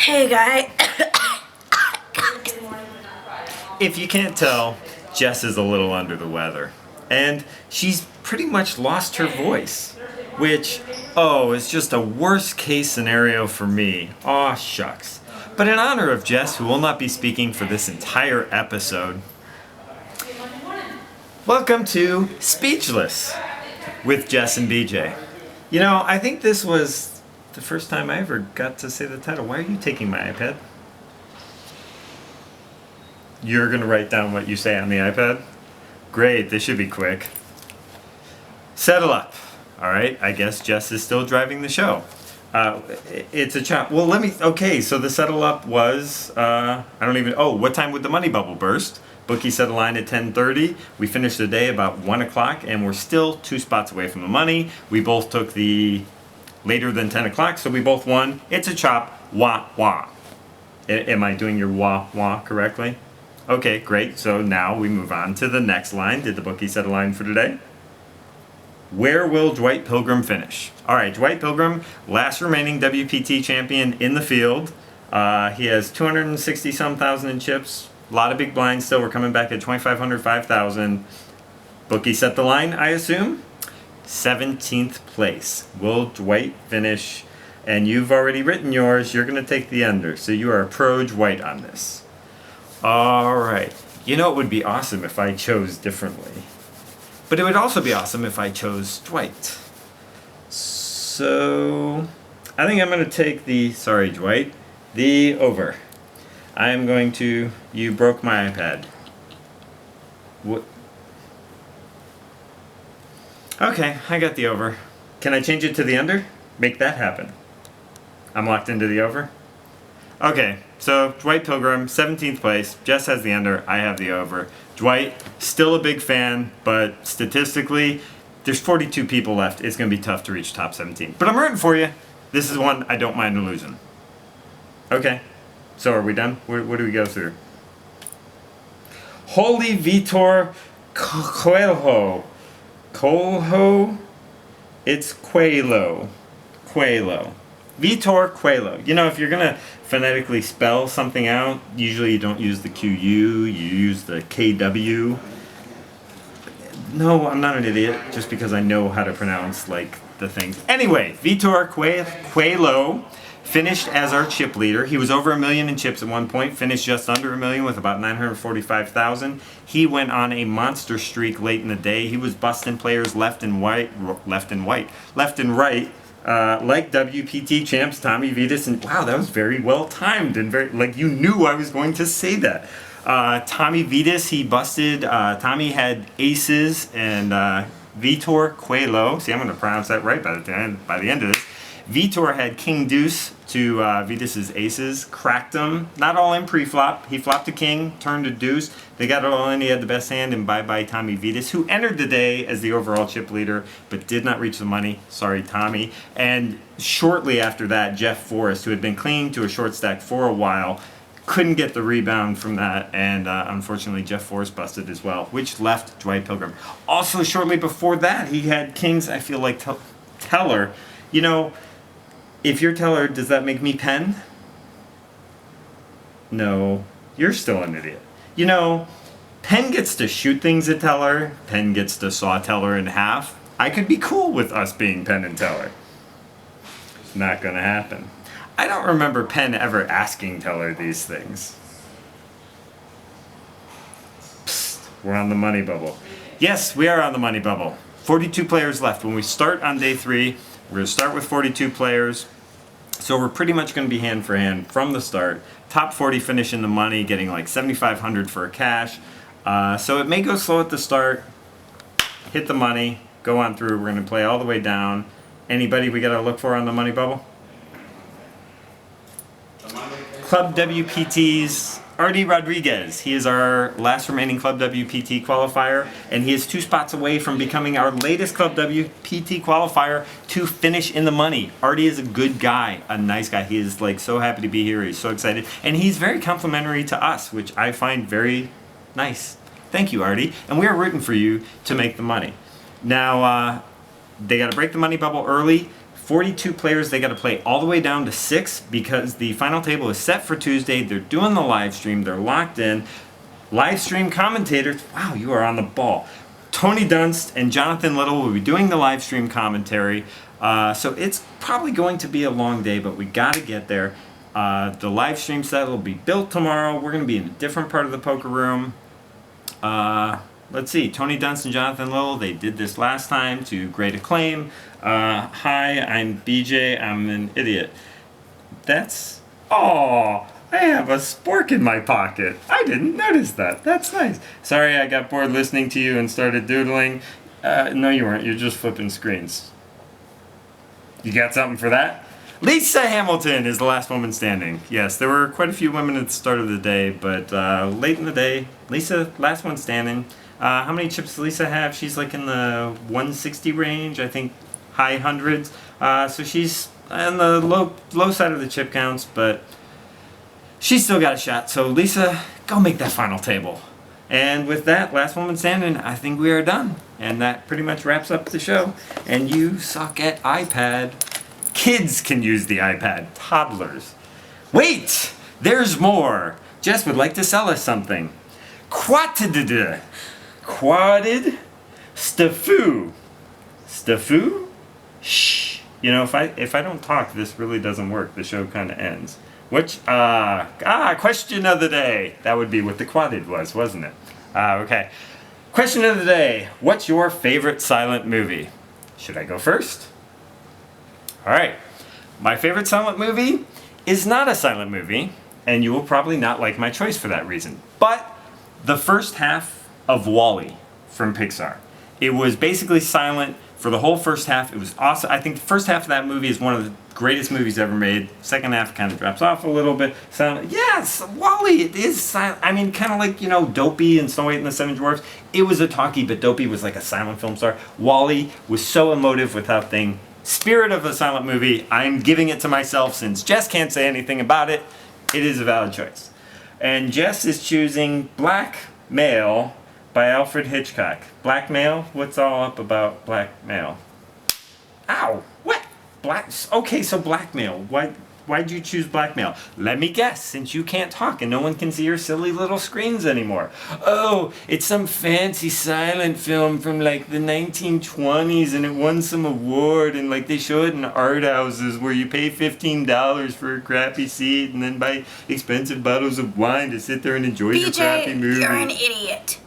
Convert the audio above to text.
Hey, guy. If you can't tell, Jess is a little under the weather. And she's pretty much lost her voice. Which, is just a worst case scenario for me. Aw, shucks. But in honor of Jess, who will not be speaking for this entire episode, welcome to Speechless with Jess and BJ. You know, I think this was the first time I ever got to say the title. Why are you taking my iPad? You're going to write down what you say on the iPad? Great, this should be quick. Settle up. All right, I guess Jess is still driving the show. It's a chop. Well, okay, so the settle up was, what time would the money bubble burst? Bookie set a line at 10:30. We finished the day about 1 o'clock, and we're still 2 spots away from the money. We both took the later than 10 o'clock, so we both won. It's a chop. Wah, wah. Am I doing your wah, wah correctly? Okay, great. So now we move on to the next line. Did the bookie set a line for today? Where will Dwyte Pilgrim finish? All right, Dwyte Pilgrim, last remaining WPT champion in the field. He has 260-some thousand in chips. A lot of big blinds still. We're coming back at 2,500, 5,000. Bookie set the line, I assume. 17th place. Will Dwyte finish? And you've already written yours. You're going to take the under. So you are pro Dwyte on this. All right. You know, it would be awesome if I chose differently. But it would also be awesome if I chose Dwyte. So I think I'm going to take Dwyte, the over. I'm going to, you broke my iPad. What? Okay, I got the over. Can I change it to the under? Make that happen. I'm locked into the over? Okay, so Dwyte Pilgrim, 17th place. Jess has the under, I have the over. Dwyte, still a big fan, but statistically, there's 42 people left. It's going to be tough to reach top 17. But I'm rooting for you. This is one I don't mind losing. Okay, so are we done? What do we go through? Holy Vitor Coelho. Coelho? It's Coelho. Coelho. Vitor Coelho. You know, if you're going to phonetically spell something out, usually you don't use the QU, you use the KW. No, I'm not an idiot, just because I know how to pronounce, the things. Anyway, Vitor Coelho finished as our chip leader. He was over 1 million in chips at one point, finished just under 1 million with about 945,000. He went on a monster streak late in the day. He was busting players left and right, like WPT champs Tommy Vitas, and wow, that was very well timed and very, you knew I was going to say that. Tommy Vitas, he busted, Tommy had aces, and Vitor Coelho, see, I'm going to pronounce that right by the end of this. Vitor had king deuce to Vitas's aces, cracked him, not all in pre-flop. He flopped a king, turned a deuce. They got it all in. He had the best hand, and bye-bye Tommy Vitas, who entered the day as the overall chip leader, but did not reach the money. Sorry, Tommy. And shortly after that, Jeff Forrest, who had been clinging to a short stack for a while, couldn't get the rebound from that, and unfortunately Jeff Forrest busted as well, which left Dwyte Pilgrim. Also, shortly before that, he had kings, I feel like, Teller. You know, if you're Teller, does that make me Penn? No, you're still an idiot. You know, Penn gets to shoot things at Teller. Penn gets to saw Teller in half. I could be cool with us being Penn and Teller. It's not going to happen. I don't remember Penn ever asking Teller these things. Psst, we're on the money bubble. Yes, we are on the money bubble. 42 players left. When we start on day 3, we're going to start with 42 players. So we're pretty much going to be hand for hand from the start. Top 40 finish in the money, getting like 7,500 for a cash. So it may go slow at the start. Hit the money, go on through. We're going to play all the way down. Anybody we got to look for on the money bubble? Club WPT's Artie Rodriguez. He is our last remaining Club WPT qualifier, and he is 2 spots away from becoming our latest Club WPT qualifier to finish in the money. Artie is a good guy, a nice guy. He is so happy to be here. He's so excited, and he's very complimentary to us, which I find very nice. Thank you, Artie, and we are rooting for you to make the money. Now, they got to break the money bubble early. 42 players. They got to play all the way down to 6 because the final table is set for Tuesday. They're doing the live stream. They're locked in. Live stream commentators. Wow, you are on the ball. Tony Dunst and Jonathan Little will be doing the live stream commentary. So it's probably going to be a long day, but we got to get there. The live stream set will be built tomorrow. We're going to be in a different part of the poker room. Let's see. Tony Dunst and Jonathan Little, they did this last time to great acclaim. Hi, I'm BJ. I'm an idiot. That's... Oh, I have a spork in my pocket. I didn't notice that. That's nice. Sorry, I got bored listening to you and started doodling. No, you weren't. You're just flipping screens. You got something for that? Lisa Hamilton is the last woman standing. Yes, there were quite a few women at the start of the day, but late in the day, Lisa, last one standing. How many chips does Lisa have? She's like in the 160 range, I think high hundreds. So she's on the low side of the chip counts, but she's still got a shot. So Lisa, go make that final table. And with that, last woman standing, I think we are done. And that pretty much wraps up the show. And you suck at iPad. Kids can use the iPad. Toddlers. Wait! There's more! Jess would like to sell us something. Quadded. Staffu. Staffu? Shh. You know, if I don't talk, this really doesn't work. The show kind of ends. Which, question of the day. That would be what the quadded was, wasn't it? Okay. Question of the day. What's your favorite silent movie? Should I go first? Alright. My favorite silent movie is not a silent movie, and you will probably not like my choice for that reason. But the first half of WALL-E from Pixar. It was basically silent for the whole first half. It was awesome. I think the first half of that movie is one of the greatest movies ever made. Second half kind of drops off a little bit. Silent. Yes, WALL-E, it is silent. I mean, kind of like, you know, Dopey and Snow White and the Seven Dwarfs. It was a talkie, but Dopey was like a silent film star. WALL-E was so emotive with that thing. Spirit of a silent movie. I'm giving it to myself since Jess can't say anything about it. It is a valid choice. And Jess is choosing Black Male by Alfred Hitchcock. Black Male? What's all up about Black Male? Ow! What? Okay, so blackmail. Why'd you choose blackmail? Let me guess, since you can't talk and no one can see your silly little screens anymore. Oh, it's some fancy silent film from like the 1920s and it won some award and like they show it in art houses where you pay $15 for a crappy seat and then buy expensive bottles of wine to sit there and enjoy your crappy movie. BJ, you're an idiot.